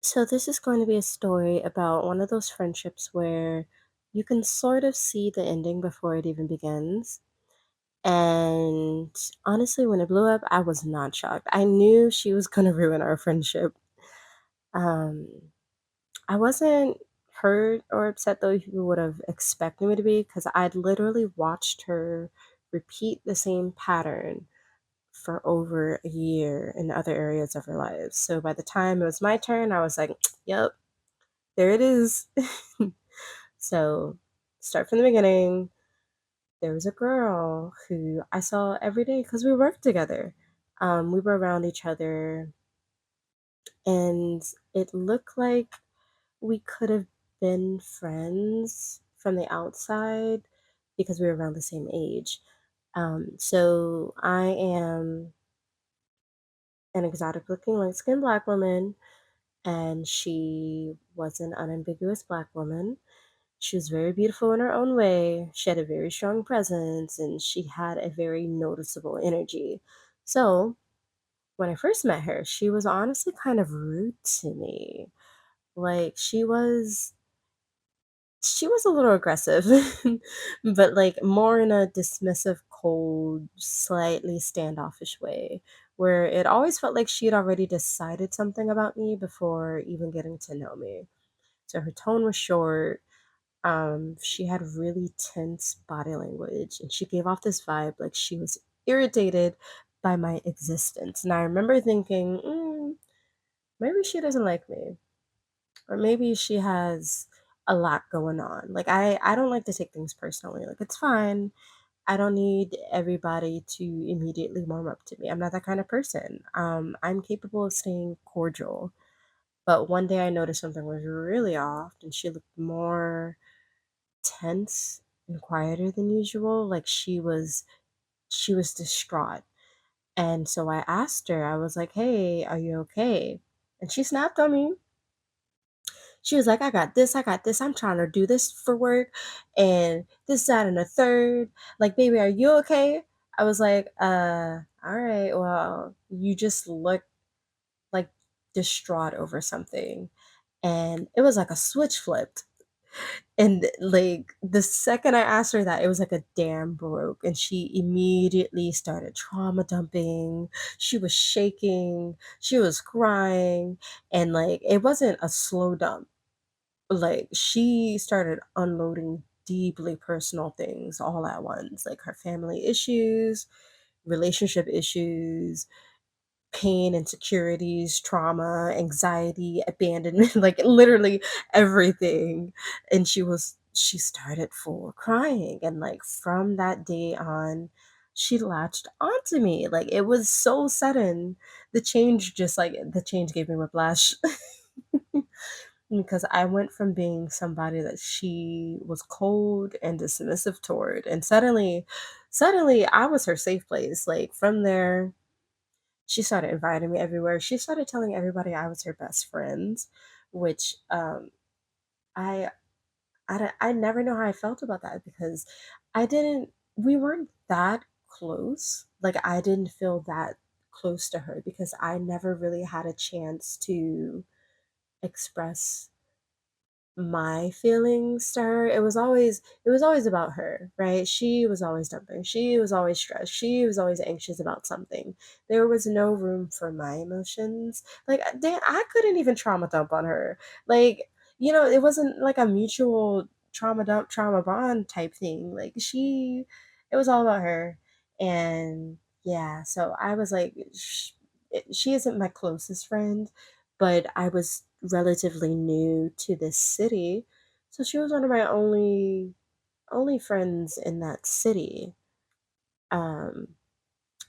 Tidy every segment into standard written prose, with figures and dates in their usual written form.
So, this is going to be a story about one of those friendships where you can sort of see the ending before it even begins. And honestly, when it blew up, I was not shocked. I knew she was going to ruin our friendship. Um, I wasn't hurt or upset though you would have expected me to be because I'd literally watched her repeat the same pattern for over a year in other areas of her life. So by the time it was my turn, I was like, yep, there it is. So, start from the beginning. There was a girl who I saw every day because we worked together. We were around each other, and it looked like we could have been friends from the outside because we were around the same age. So, I am an exotic looking light skinned black woman, and she was an unambiguous black woman. She was very beautiful in her own way. She had a very strong presence and she had a very noticeable energy. So, when I first met her, she was honestly kind of rude to me. Like she was a little aggressive, but like more in a dismissive, cold, slightly standoffish way where it always felt like she had already decided something about me before even getting to know me. So her tone was short. She had really tense body language and she gave off this vibe like she was irritated by my existence. And I remember thinking, maybe she doesn't like me, or maybe she has a lot going on. Like I don't like to take things personally. Like it's fine. I don't need everybody to immediately warm up to me. I'm not that kind of person. I'm capable of staying cordial. But one day I noticed something was really off, and she looked more tense and quieter than usual, like she was distraught. And so I asked her, I was like, "Hey, are you okay?" And she snapped on me. She was like, I got this. I'm trying to do this for work and this, that, and the third. Like, baby, are you okay?" I was like, all right, well, you just look like distraught over something. And it was like a switch flipped. And, like, the second I asked her that, it was like a dam broke, and she immediately started trauma dumping. She was shaking, she was crying, and, like, it wasn't a slow dump. Like, she started unloading deeply personal things all at once, like her family issues, relationship issues, pain, insecurities, trauma, anxiety, abandonment, like literally everything. And she started full crying. And like from that day on, she latched onto me. Like it was so sudden. The change gave me whiplash. Because I went from being somebody that she was cold and dismissive toward, and suddenly I was her safe place. Like from there, she started inviting me everywhere. She started telling everybody I was her best friend, which I I never know how I felt about that because I didn't we weren't that close. Like I didn't feel that close to her because I never really had a chance to express my feelings to her. It was always about her, right? She was always dumping. She was always stressed. She was always anxious about something. There was no room for my emotions. Like I couldn't even trauma dump on her. Like, it wasn't like a mutual trauma dump, trauma bond type thing. Like it was all about her. And yeah, so I was like she isn't my closest friend, but I was relatively new to this city. So she was one of my only friends in that city. Um,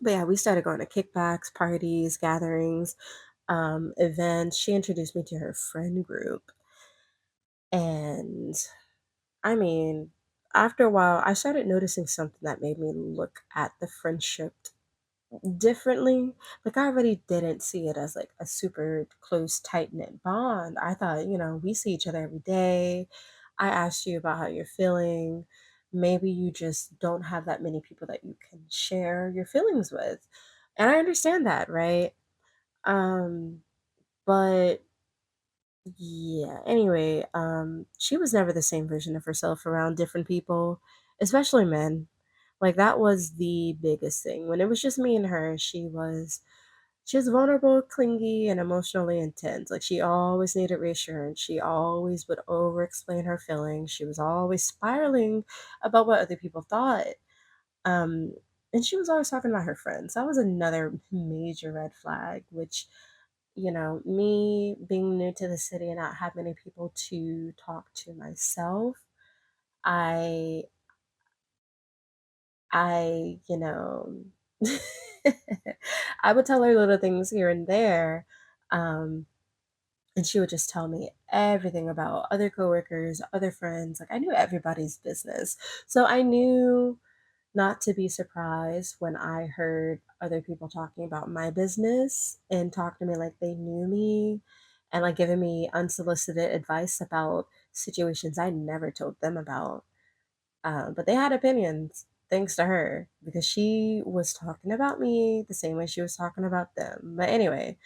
but yeah, we started going to kickbacks, parties, gatherings, events. She introduced me to her friend group. And I mean, after a while, I started noticing something that made me look at the friendship differently. Like I already didn't see it as like a super close, tight knit bond. I thought, we see each other every day. I asked you about how you're feeling. Maybe you just don't have that many people that you can share your feelings with. And I understand that, right? Um, but Yeah, anyway, she was never the same version of herself around different people, especially men. Like that was the biggest thing. When it was just me and her, she was vulnerable, clingy, and emotionally intense. Like she always needed reassurance. She always would over explain her feelings. She was always spiraling about what other people thought. Um, and she was always talking about her friends. That was another major red flag, which, me being new to the city and not have many people to talk to myself, I I I would tell her little things here and there. Um, and she would just tell me everything about other coworkers, other friends. Like I knew everybody's business. So I knew not to be surprised when I heard other people talking about my business and talk to me like they knew me and like giving me unsolicited advice about situations I never told them about. But they had opinions thanks to her because she was talking about me the same way she was talking about them. But anyway,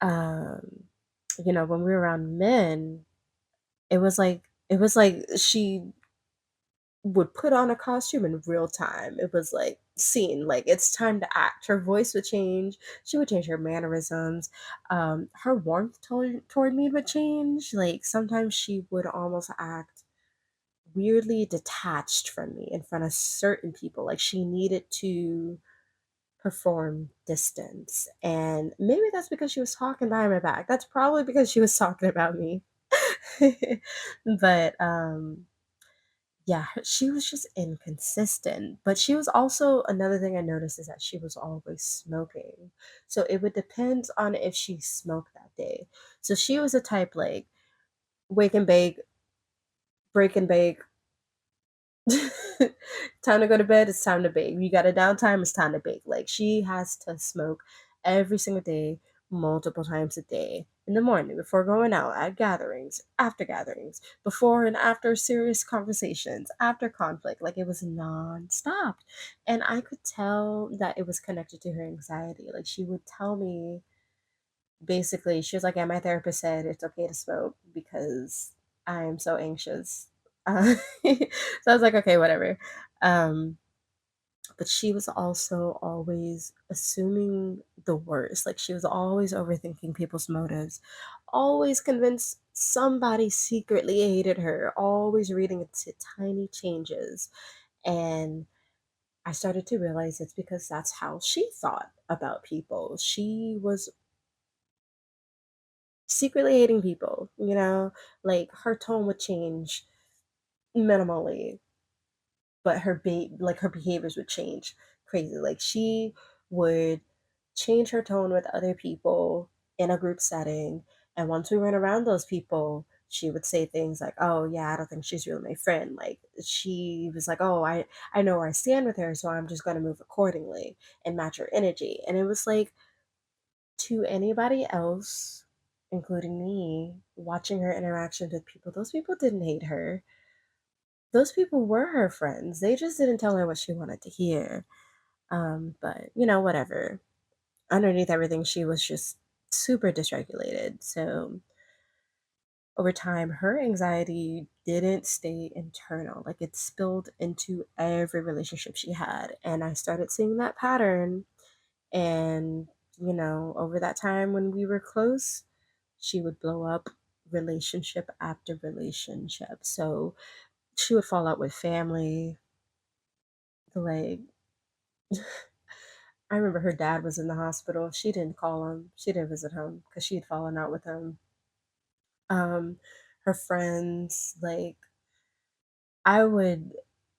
um, when we were around men, it was like she would put on a costume in real time. It was like scene, like it's time to act. Her voice would change. She would change her mannerisms. Her warmth toward me would change. Like sometimes she would almost act weirdly detached from me in front of certain people. Like she needed to perform distance. And maybe that's because she was talking behind my back. That's probably because she was talking about me. but yeah, she was just inconsistent. But she was also another thing I noticed is that she was always smoking. So it would depend on if she smoked that day. So she was a type like wake and bake, break and bake. Time to go to bed, it's time to bake. You got a downtime, it's time to bake. Like she has to smoke every single day, multiple times a day. In the morning, before going out, at gatherings, after gatherings, before and after serious conversations, after conflict. Like it was non-stop. And I could tell that it was connected to her anxiety. Like she would tell me basically, she was like, yeah, my therapist said it's okay to smoke because I'm so anxious. So I was like, okay, whatever. Um, but she was also always assuming the worst. Like she was always overthinking people's motives, always convinced somebody secretly hated her, always reading into tiny changes. And I started to realize it's because that's how she thought about people. She was secretly hating people, like her tone would change minimally, but her behaviors would change crazy. Like she would change her tone with other people in a group setting, and once we went around those people, she would say things like, "Oh yeah, I don't think she's really my friend." Like she was like, "Oh, I know where I stand with her, so I'm just going to move accordingly and match her energy." And it was like to anybody else, including me, watching her interactions with people, those people didn't hate her. Those people were her friends. They just didn't tell her what she wanted to hear. But whatever. Underneath everything, she was just super dysregulated. So over time, her anxiety didn't stay internal. Like it spilled into every relationship she had. And I started seeing that pattern. And, over that time when we were close, she would blow up relationship after relationship. So she would fall out with family. Like, I remember her dad was in the hospital. She didn't call him, she didn't visit him because she had fallen out with him. Um, her friends, like, I would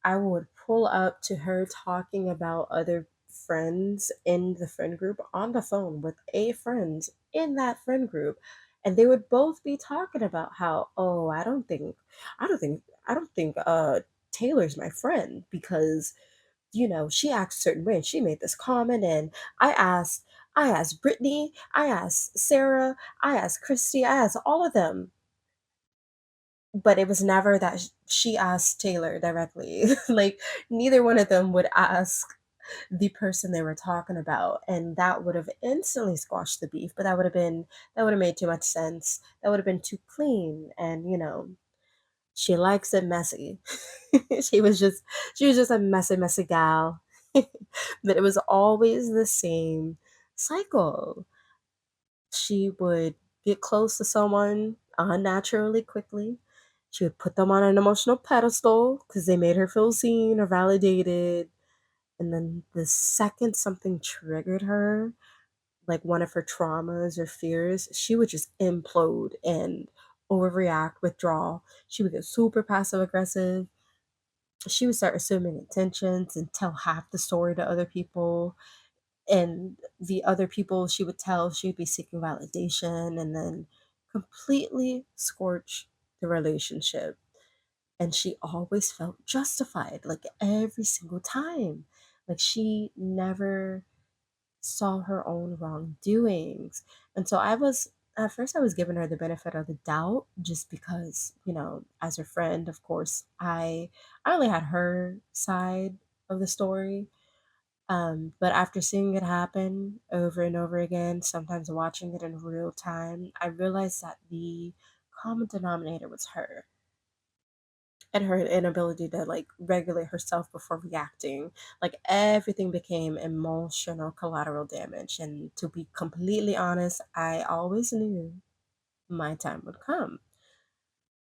I would pull up to her talking about other friends in the friend group on the phone with a friend in that friend group, and they would both be talking about how, "Oh, I don't think Taylor's my friend because she acts a certain way and she made this comment and I asked Brittany, I asked Sarah, I asked Christy, I asked all of them, but it was never that she asked Taylor directly. Like neither one of them would ask. the person they were talking about, and that would have instantly squashed the beef, but that would have made too much sense. That would have been too clean, and she likes it messy. she was just she was just a messy gal. But it was always the same cycle. She would get close to someone unnaturally quickly. She would put them on an emotional pedestal because they made her feel seen or validated. And then the second something triggered her, like one of her traumas or fears, she would just implode and overreact, withdraw. She would get super passive aggressive. She would start assuming intentions and tell half the story to other people. And the other people she would tell, she would be seeking validation and then completely scorch the relationship. And she always felt justified, like every single time. Like she never saw her own wrongdoings. And so at first I was giving her the benefit of the doubt just because, as her friend, of course, I only had her side of the story. But after seeing it happen over and over again, sometimes watching it in real time, I realized that the common denominator was her and her inability to like regulate herself before reacting. Like everything became emotional collateral damage. And to be completely honest, I always knew my time would come.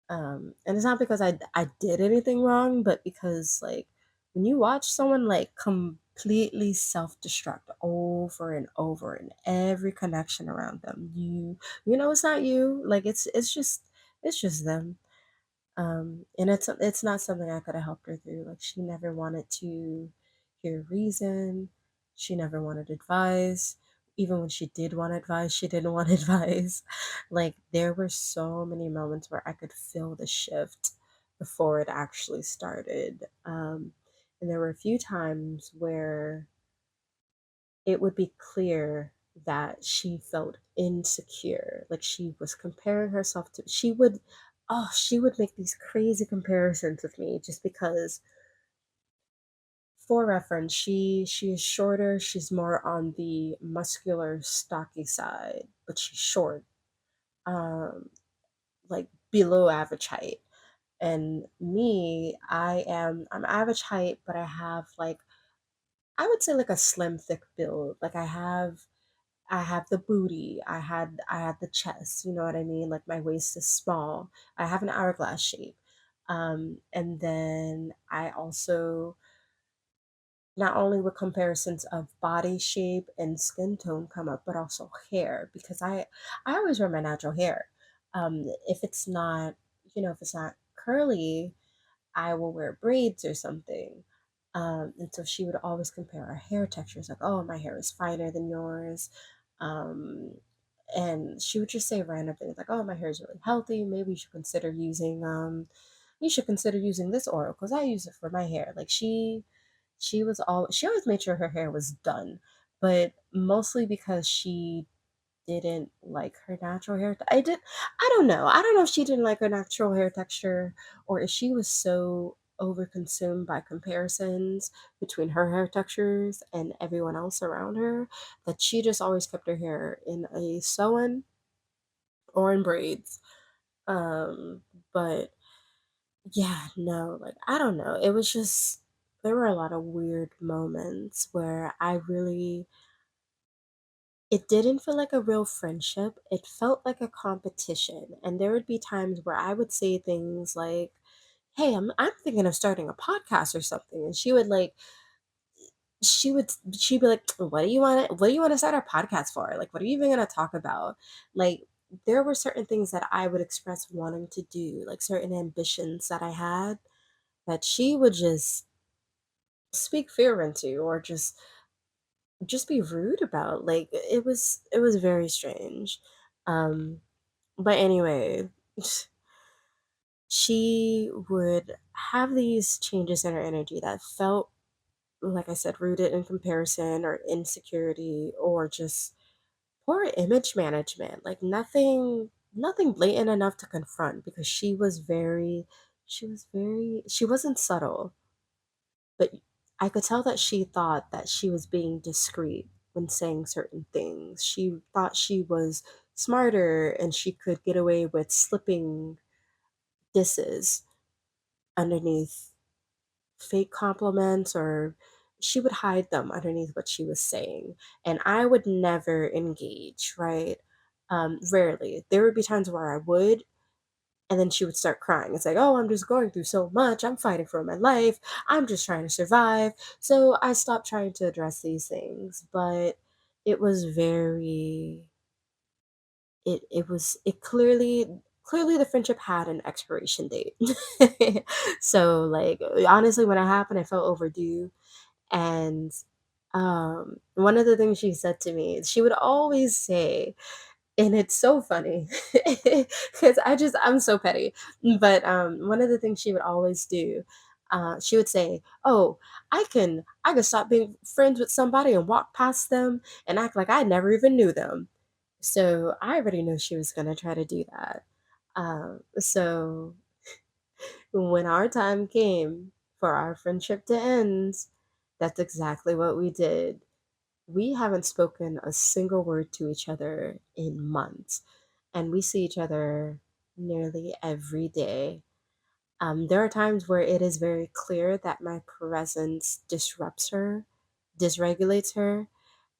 And it's not because I did anything wrong, but because like when you watch someone like completely self-destruct over and over in every connection around them, you know it's not you. Like it's just them. And it's not something I could have helped her through. Like she never wanted to hear reason. She never wanted advice. Even when she did want advice, she didn't want advice. Like there were so many moments where I could feel the shift before it actually started. And there were a few times where it would be clear that she felt insecure. Like she was comparing herself to, she would make these crazy comparisons with me just because, for reference, she is shorter, she's more on the muscular, stocky side, but she's short, um, like below average height. And me, I'm average height, but I have like I would say like a slim, thick build. Like I have the booty. I had the chest. You know what I mean? Like my waist is small. I have an hourglass shape. And then I also not only would comparisons of body shape and skin tone come up, but also hair because I always wear my natural hair. If it's not if it's not curly, I will wear braids or something. And so she would always compare our hair textures, like, oh, my hair is finer than yours. Um, and she would just say random things like, oh, my hair is really healthy. Maybe you should consider using this oil because I use it for my hair. Like she always made sure her hair was done, but mostly because she didn't like her natural hair. I don't know. I don't know if she didn't like her natural hair texture or if she was so overconsumed by comparisons between her hair textures and everyone else around her that she just always kept her hair in a sew-in or in braids. Um, but yeah, no, like I don't know. It was just there were a lot of weird moments where it didn't feel like a real friendship. It felt like a competition. And there would be times where I would say things like, "Hey, I'm thinking of starting a podcast or something." And she'd be like, what do you want to start a podcast for? Like what are you even going to talk about?" Like there were certain things that I would express wanting to do, like certain ambitions that I had that she would just speak fear into or just be rude about. Like it was very strange. Um but anyway, she would have these changes in her energy that felt like I said rooted in comparison or insecurity or just poor image management. Like nothing blatant enough to confront because she wasn't subtle, but I could tell that she thought that she was being discreet when saying certain things. She thought she was smarter and she could get away with slipping disses underneath fake compliments, or she would hide them underneath what she was saying. And I would never engage, right? Rarely. There would be times where I would, and then she would start crying. It's like, oh, I'm just going through so much. I'm fighting for my life. I'm just trying to survive. So I stopped trying to address these things. But it was very, it clearly the friendship had an expiration date. So like honestly, when it happened, I felt overdue. And one of the things she said to me, she would always say, and it's so funny because I'm so petty. But one of the things she would always do, she would say, "Oh, I can stop being friends with somebody and walk past them and act like I never even knew them." So I already knew she was gonna try to do that. So when our time came for our friendship to end, that's exactly what we did. We haven't spoken a single word to each other in months, and we see each other nearly every day. There are times where it is very clear that my presence disrupts her, dysregulates her.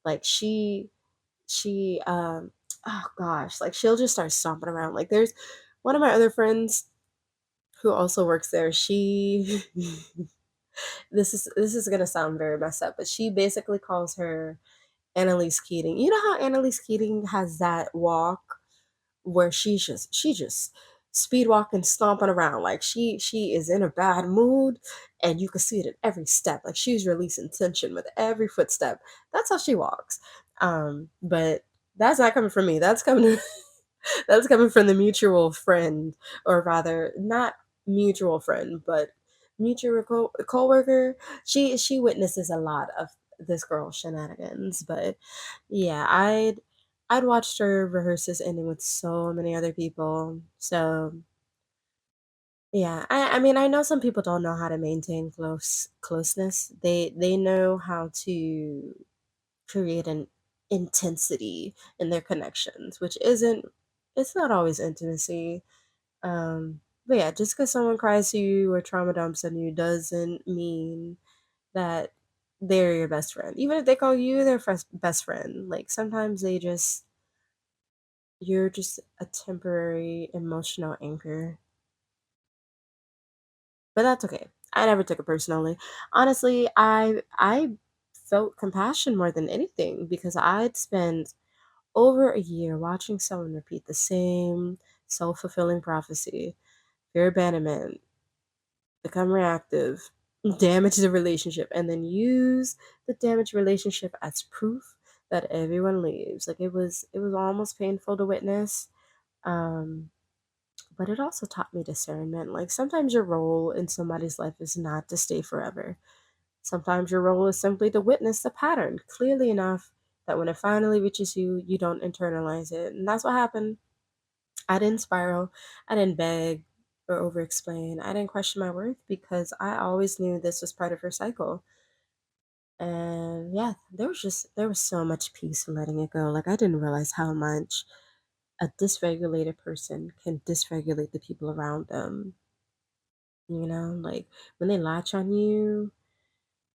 Like she oh gosh, like she'll just start stomping around. Like there's one of my other friends who also works there. She this is gonna sound very messed up, but she basically calls her Annalise Keating. You know how Annalise Keating has that walk where she just speed walking, stomping around like she is in a bad mood, and you can see it at every step. Like she's releasing tension with every footstep. That's how she walks. But that's not coming from me. That's coming that's coming from the mutual friend, or rather, not mutual friend, but mutual coworker. She witnesses a lot of this girl's shenanigans. But yeah, I'd watched her rehearse this ending with so many other people. So yeah, I mean I know some people don't know how to maintain closeness. They know how to create an intensity in their connections, which isn't, it's not always intimacy. But yeah, just because someone cries to you or trauma dumps on you doesn't mean that they're your best friend. Even if they call you their best friend, like sometimes you're just a temporary emotional anchor. But that's okay. I never took it personally. Honestly, I felt compassion more than anything because I'd spent over a year watching someone repeat the same self-fulfilling prophecy, fear abandonment, become reactive, damage the relationship, and then use the damaged relationship as proof that everyone leaves. Like it was almost painful to witness. Um, but it also taught me discernment. Like sometimes your role in somebody's life is not to stay forever. Sometimes your role is simply to witness the pattern clearly enough that when it finally reaches you, you don't internalize it. And that's what happened. I didn't spiral. I didn't beg or over explain. I didn't question my worth because I always knew this was part of her cycle. And yeah, there was so much peace in letting it go. Like I didn't realize how much a dysregulated person can dysregulate the people around them. Like when they latch on you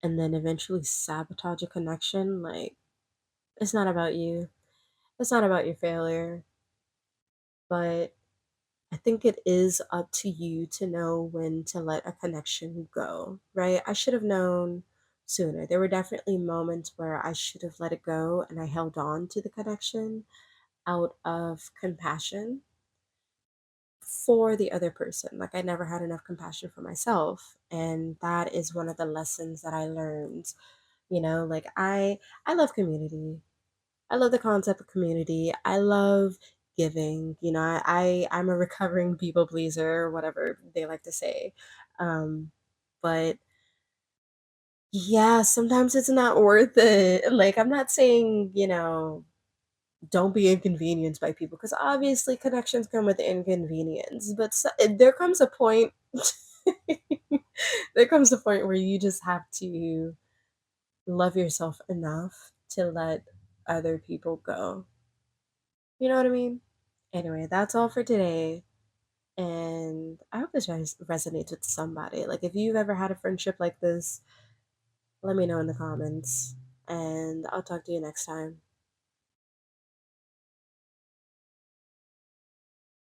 and then eventually sabotage a connection, like it's not about you. It's not about your failure, but I think it is up to you to know when to let a connection go, right? I should have known sooner. There were definitely moments where I should have let it go and I held on to the connection out of compassion for the other person. Like I never had enough compassion for myself. And that is one of the lessons that I learned. Like I love community. I love the concept of community. I love giving. I'm a recovering people pleaser, whatever they like to say. But yeah, sometimes it's not worth it. Like I'm not saying, don't be inconvenienced by people because obviously connections come with inconvenience, but there comes a point There comes a point where you just have to love yourself enough to let other people go. You know what I mean? Anyway, that's all for today. And I hope this resonates with somebody. Like, if you've ever had a friendship like this, let me know in the comments. And I'll talk to you next time.